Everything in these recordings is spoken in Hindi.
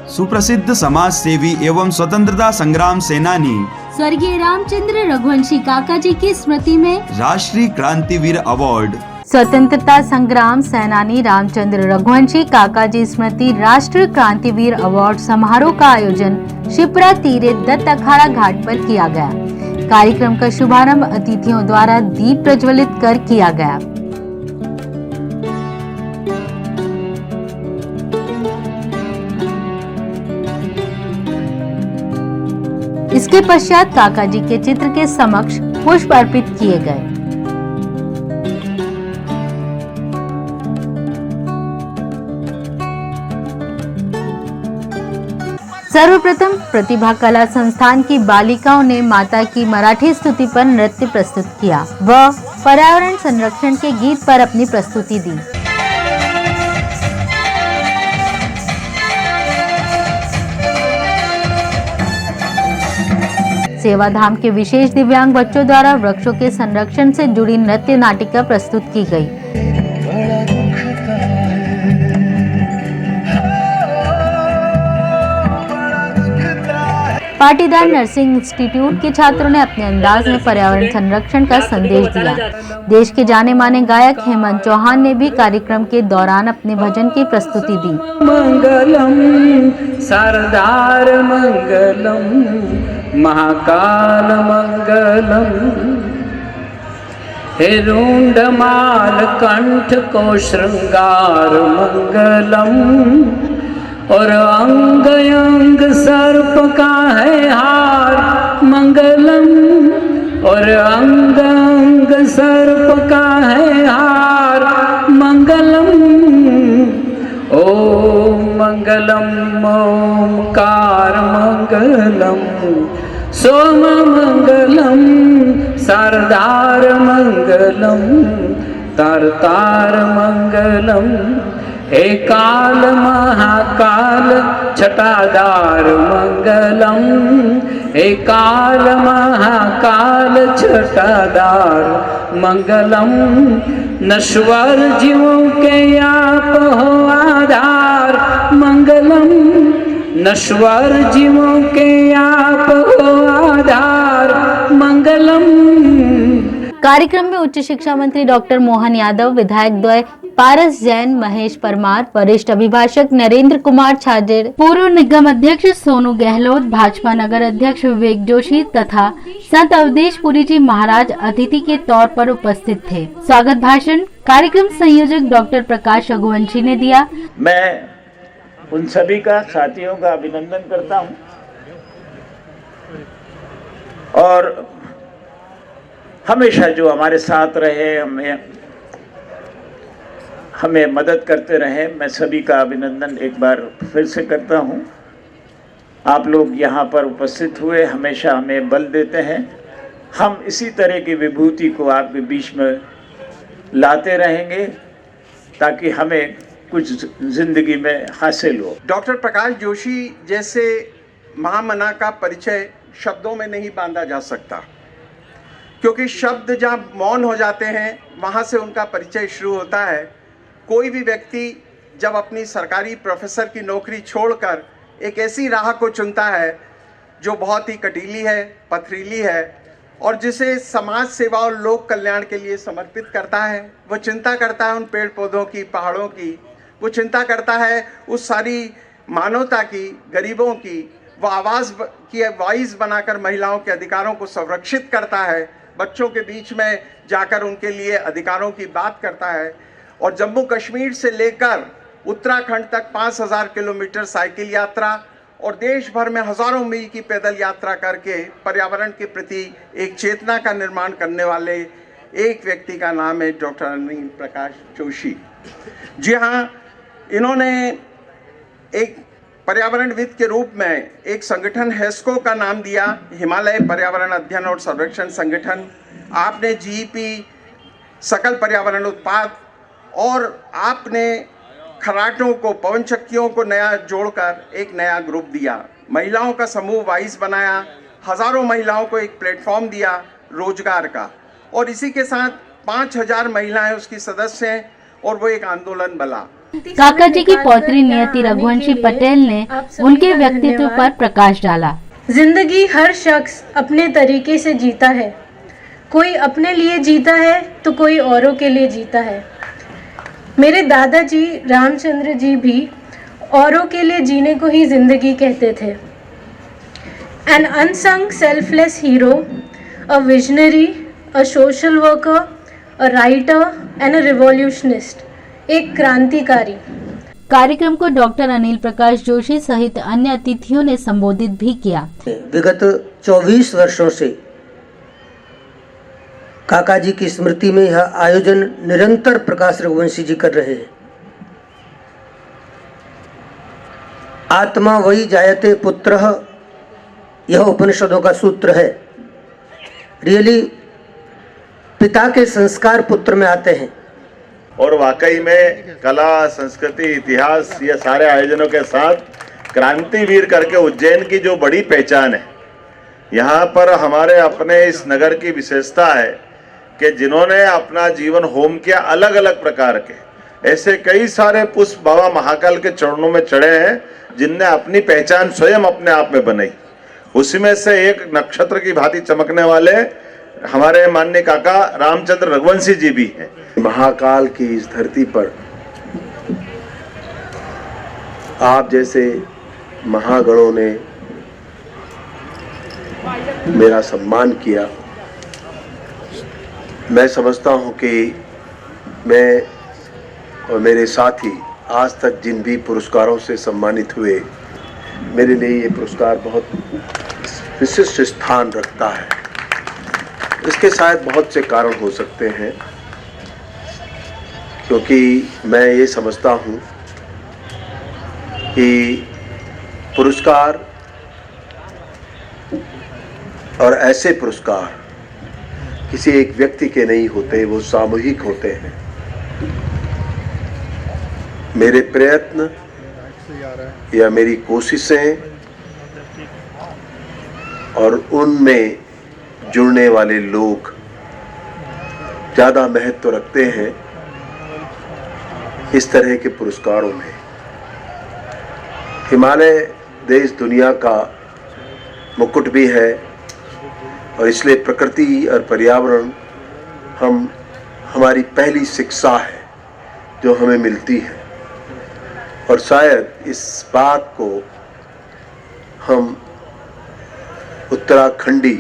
सुप्रसिद्ध समाज सेवी एवं स्वतंत्रता संग्राम सेनानी स्वर्गीय रामचंद्र रघुवंशी काका जी की स्मृति में राष्ट्रीय क्रांतिवीर अवार्ड। स्वतंत्रता संग्राम सेनानी रामचंद्र रघुवंशी काका जी स्मृति राष्ट्रीय क्रांतिवीर अवार्ड समारोह का आयोजन शिप्रा तीरे दत्त अखाड़ा घाट पर किया गया। कार्यक्रम का शुभारंभ अतिथियों द्वारा दीप प्रज्वलित कर किया गया। इसके पश्चात काका जी के चित्र के समक्ष पुष्प अर्पित किए गए। सर्वप्रथम प्रतिभा कला संस्थान की बालिकाओं ने माता की मराठी स्तुति पर नृत्य प्रस्तुत किया व पर्यावरण संरक्षण के गीत पर अपनी प्रस्तुति दी। सेवाधाम के विशेष दिव्यांग बच्चों द्वारा वृक्षों के संरक्षण से जुड़ी नृत्य नाटिका प्रस्तुत की गई। पाटीदार नर्सिंग इंस्टीट्यूट के छात्रों ने अपने अंदाज में पर्यावरण संरक्षण का संदेश दिया। देश के जाने माने गायक हेमंत चौहान ने भी कार्यक्रम के दौरान अपने भजन की प्रस्तुति दी। मंगलम सरदार मंगलम महाकाल मंगलम हेरुंडमाल कंठ को श्रृंगार मंगलम और अंग अंग सर्प का है हार मंगलम और अंग अंग सर्प का है हार मंगलम ओम मंगलम ओमकार मंगलम सोम मंगलम सरदार मंगलम तरतार मंगलम हे काल महाकाल छटादार मंगलम हे काल महाकाल छटादार मंगलम नश्वर जीवों के आप हो आधार मंगलम नश्वर जीवों के आप हो आधार मंगलम। कार्यक्रम में उच्च शिक्षा मंत्री डॉक्टर मोहन यादव, विधायक द्वय पारस जैन, महेश परमार, वरिष्ठ अभिभाषक नरेंद्र कुमार छाजेड़, पूर्व निगम अध्यक्ष सोनू गहलोत, भाजपा नगर अध्यक्ष विवेक जोशी तथा संत अवधेश पुरी जी महाराज अतिथि के तौर पर उपस्थित थे। स्वागत भाषण कार्यक्रम संयोजक डॉक्टर प्रकाश रघुवंशी ने दिया। मैं उन सभी का, साथियों का अभिनंदन करता हूं और हमेशा जो हमारे साथ रहे, हमें मदद करते रहे, मैं सभी का अभिनंदन एक बार फिर से करता हूं। आप लोग यहाँ पर उपस्थित हुए, हमेशा हमें बल देते हैं। हम इसी तरह की विभूति को आपके बीच में लाते रहेंगे ताकि हमें कुछ जिंदगी में हासिल हो। डॉक्टर प्रकाश जोशी जैसे महामना का परिचय शब्दों में नहीं बांधा जा सकता, क्योंकि शब्द जहाँ मौन हो जाते हैं वहाँ से उनका परिचय शुरू होता है। कोई भी व्यक्ति जब अपनी सरकारी प्रोफेसर की नौकरी छोड़कर एक ऐसी राह को चुनता है जो बहुत ही कटीली है, पथरीली है और जिसे समाज सेवा और लोक कल्याण के लिए समर्पित करता है, वो चिंता करता है उन पेड़ पौधों की, पहाड़ों की, वो चिंता करता है उस सारी मानवता की, गरीबों की, वो आवाज़ की वॉइस बनाकर महिलाओं के अधिकारों को संरक्षित करता है, बच्चों के बीच में जाकर उनके लिए अधिकारों की बात करता है और जम्मू कश्मीर से लेकर उत्तराखंड तक 5000 किलोमीटर साइकिल यात्रा और देश भर में हजारों मील की पैदल यात्रा करके पर्यावरण के प्रति एक चेतना का निर्माण करने वाले एक व्यक्ति का नाम है डॉक्टर अनिल प्रकाश जोशी। जी हाँ, इन्होंने एक पर्यावरणविद के रूप में एक संगठन हेस्को का नाम दिया, हिमालय पर्यावरण अध्ययन और संरक्षण संगठन। आपने जीईपी, सकल पर्यावरण उत्पाद और आपने खराटों को, पवन चक्कियों को नया जोड़कर एक नया ग्रुप दिया, महिलाओं का समूह वाइस बनाया, हजारों महिलाओं को एक प्लेटफॉर्म दिया रोजगार का और इसी के साथ 5000 महिलाएं उसकी सदस्य हैं और वो एक आंदोलन बना। काका जी की पौत्री नियति रघुवंशी पटेल ने उनके व्यक्तित्व पर प्रकाश डाला। जिंदगी हर शख्स अपने तरीके से जीता है। कोई अपने लिए जीता है तो कोई औरों के लिए जीता है। मेरे दादाजी रामचंद्र जी भी औरों के लिए जीने को ही जिंदगी कहते थे। An unsung selfless hero, a visionary, a social worker, a writer and a revolutionist, एक क्रांतिकारी। कार्यक्रम को डॉक्टर अनिल प्रकाश जोशी सहित अन्य अतिथियों ने संबोधित भी किया। विगत 24 वर्षों से काका जी की स्मृति में यह आयोजन निरंतर प्रकाश रघुवंशी जी कर रहे हैं। आत्मा वही जायते पुत्रः, यह उपनिषदों का सूत्र है। रियली पिता के संस्कार पुत्र में आते हैं। और वाकई में कला, संस्कृति, इतिहास, ये सारे आयोजनों के साथ क्रांतिवीर करके उज्जैन की जो बड़ी पहचान है, यहाँ पर हमारे अपने इस नगर की विशेषता है कि जिन्होंने अपना जीवन होम किया अलग अलग प्रकार के, ऐसे कई सारे पुष्प बाबा महाकाल के चरणों में चढ़े हैं जिनने अपनी पहचान स्वयं अपने आप में बनाई। उसी में से एक नक्षत्र की भांति चमकने वाले हमारे माननीय काका रामचंद्र रघुवंशी जी भी हैं। महाकाल की इस धरती पर आप जैसे महागणों ने मेरा सम्मान किया। मैं समझता हूं कि मैं और मेरे साथी आज तक जिन भी पुरस्कारों से सम्मानित हुए, मेरे लिए ये पुरस्कार बहुत विशिष्ट स्थान रखता है। इसके शायद बहुत से कारण हो सकते हैं, क्योंकि मैं ये समझता हूँ कि पुरस्कार और ऐसे पुरस्कार किसी एक व्यक्ति के नहीं होते, वो सामूहिक होते हैं। मेरे प्रयत्न या मेरी कोशिशें और उनमें जुड़ने वाले लोग ज़्यादा महत्व रखते हैं इस तरह के पुरस्कारों में। हिमालय देश दुनिया का मुकुट भी है और इसलिए प्रकृति और पर्यावरण हमारी पहली शिक्षा है जो हमें मिलती है। और शायद इस बात को हम उत्तराखंडी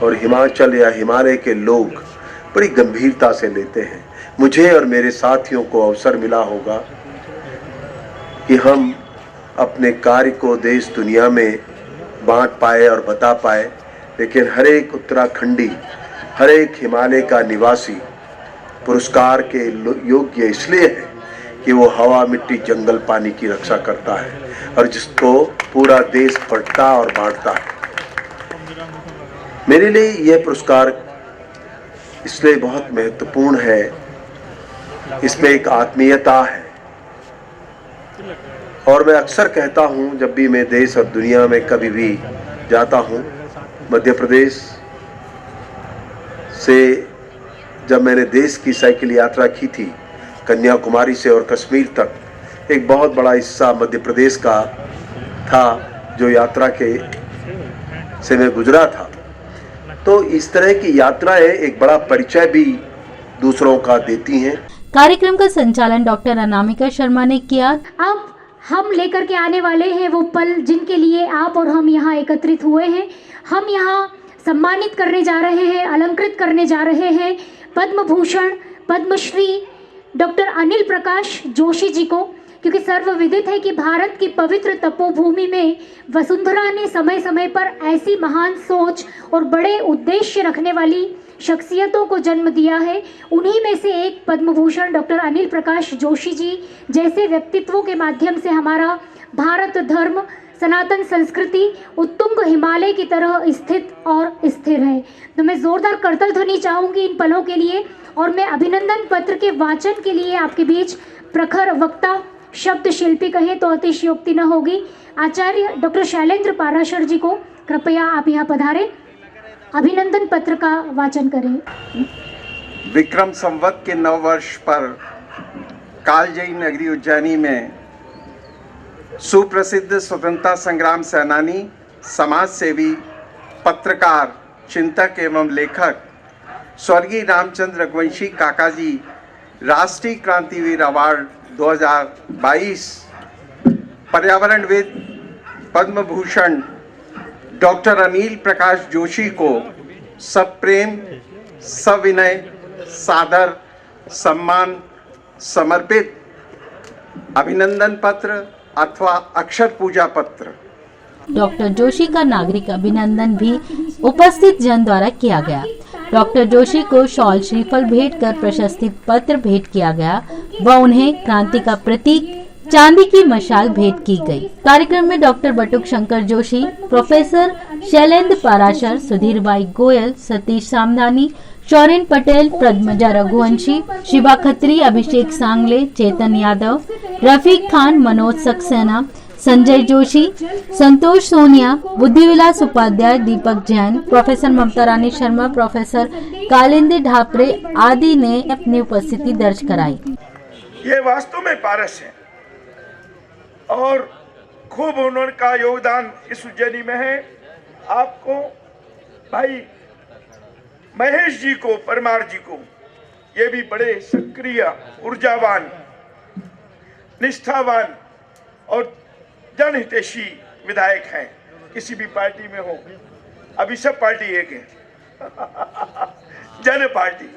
और हिमाचल या हिमालय के लोग बड़ी गंभीरता से लेते हैं। मुझे और मेरे साथियों को अवसर मिला होगा कि हम अपने कार्य को देश दुनिया में बांट पाए और बता पाए, लेकिन हर एक उत्तराखंडी, हर एक हिमालय का निवासी पुरस्कार के योग्य इसलिए है कि वो हवा, मिट्टी, जंगल, पानी की रक्षा करता है और जिसको पूरा देश पढ़ता और बांटता है। मेरे लिए यह पुरस्कार इसलिए बहुत महत्वपूर्ण है, इसमें एक आत्मीयता है। और मैं अक्सर कहता हूँ, जब भी मैं देश और दुनिया में कभी भी जाता हूँ, मध्य प्रदेश से जब मैंने देश की साइकिल यात्रा की थी कन्याकुमारी से और कश्मीर तक, एक बहुत बड़ा हिस्सा मध्य प्रदेश का था जो यात्रा के से मैं गुजरा था। तो इस तरह की यात्राएं एक बड़ा परिचय भी दूसरों का देती हैं। कार्यक्रम का संचालन डॉक्टर अनामिका शर्मा ने किया। अब हम लेकर के आने वाले हैं वो पल जिनके लिए आप और हम यहाँ एकत्रित हुए हैं। हम यहाँ सम्मानित करने जा रहे हैं, अलंकृत करने जा रहे हैं पद्म भूषण, पद्मश्री डॉक्टर अनिल प्रकाश जोशी जी को, क्योंकि सर्वविदित है कि भारत की पवित्र तपोभूमि में वसुंधरा ने समय समय पर ऐसी महान सोच और बड़े उद्देश्य रखने वाली शख्सियतों को जन्म दिया है। उन्हीं में से एक पद्म भूषण डॉक्टर अनिल प्रकाश जोशी जी जैसे व्यक्तित्वों के माध्यम से हमारा भारत धर्म, सनातन संस्कृति उत्तुंग हिमालय की तरह स्थित और स्थिर है। तो मैं जोरदार करतल ध्वनि चाहूँगी इन पलों के लिए, और मैं अभिनंदन पत्र के वाचन के लिए आपके बीच प्रखर वक्ता, शब्द शिल्पी कहें तो अतिशयोक्ति न होगी, आचार्य डॉक्टर शैलेंद्र पाराशर जी को कृपया आप यहाँ पधारें, अभिनंदन पत्र का वाचन करें। विक्रम संवत के नव वर्ष पर कालजयी नगरी उज्जैनी में सुप्रसिद्ध स्वतंत्रता संग्राम सेनानी, समाज सेवी, पत्रकार, चिंतक एवं लेखक स्वर्गीय रामचंद्र रघुवंशी काका जी राष्ट्रीय क्रांतिवीर अवार्ड 2022, पर्यावरणविद पद्म भूषण डॉक्टर अनिल प्रकाश जोशी को सप्रेम, सविनय, सादर सम्मान समर्पित अभिनंदन पत्र अथवा अक्षर पूजा पत्र डॉक्टर जोशी का नागरिक अभिनंदन भी उपस्थित जन द्वारा किया गया। डॉक्टर जोशी को शॉल श्रीफल भेंट कर प्रशस्ति पत्र भेंट किया गया व उन्हें क्रांति का प्रतीक चांदी की मशाल भेंट की गई। कार्यक्रम में डॉक्टर बटुक शंकर जोशी, प्रोफेसर शैलेंद्र पाराशर, सुधीर भाई गोयल, सतीश सामदानी, शौरेन पटेल, पद्मजा रघुवंशी, शिवा खत्री, अभिषेक सांगले, चेतन यादव, रफीक खान, मनोज सक्सेना, संजय जोशी, संतोष सोनिया, बुद्धिविलास उपाध्याय, दीपक जैन, प्रोफेसर ममता रानी शर्मा, प्रोफेसर कालिंदी ढापरे आदि ने अपनी उपस्थिति दर्ज कराई। ये वास्तव में पारस है और खूब उनका योगदान इस उज्जैनी में है। आपको भाई महेश जी को, परमार जी को, ये भी बड़े सक्रिय, ऊर्जावान, निष्ठावान और जनहितैषी विधायक हैं। किसी भी पार्टी में हो, अभी सब पार्टी एक है जन पार्टी।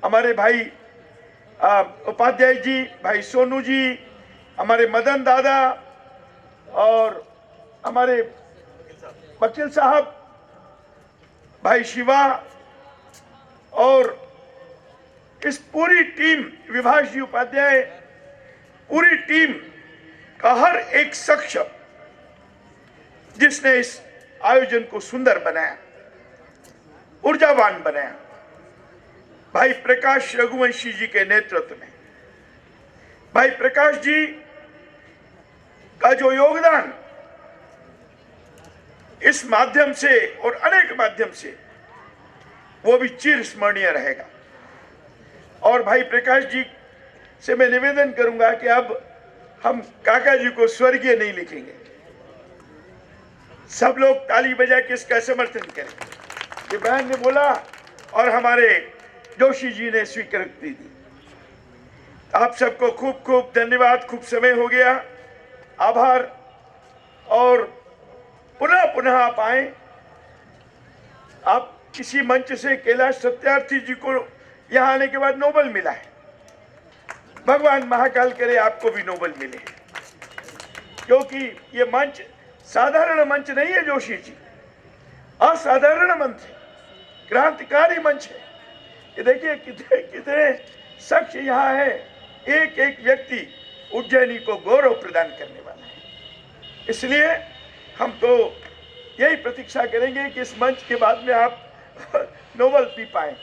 हमारे भाई उपाध्याय जी, भाई सोनू जी, हमारे मदन दादा और हमारे वकील साहब, भाई शिवा और इस पूरी टीम, विभाष जी उपाध्याय, पूरी टीम का हर एक शख्स जिसने इस आयोजन को सुंदर बनाया, ऊर्जावान बनाया। भाई प्रकाश रघुवंशी जी के नेतृत्व में, भाई प्रकाश जी का जो योगदान इस माध्यम से और अनेक माध्यम से, वो भी चिर स्मरणीय रहेगा। और भाई प्रकाश जी से मैं निवेदन करूंगा कि अब हम काका जी को स्वर्गीय नहीं लिखेंगे, सब लोग ताली बजा के इसका समर्थन करें। ये बहन ने बोला और हमारे जोशी जी ने स्वीकृति दी। आप सबको खूब खूब धन्यवाद। खूब समय हो गया, आभार। और पुनः पुनः आप आए। आप किसी मंच से कैलाश सत्यार्थी जी को यहाँ आने के बाद नोबेल मिला है। भगवान महाकाल करे आपको भी नोबेल मिले, क्योंकि ये मंच साधारण मंच नहीं है। जोशी जी असाधारण मंच है, क्रांतिकारी मंच है। ये देखिए कितने कितने शख्स यहाँ है। एक एक व्यक्ति उज्जैनी को गौरव प्रदान करने वाला है। इसलिए हम तो यही प्रतीक्षा करेंगे कि इस मंच के बाद में आप नोबेल पी पाए।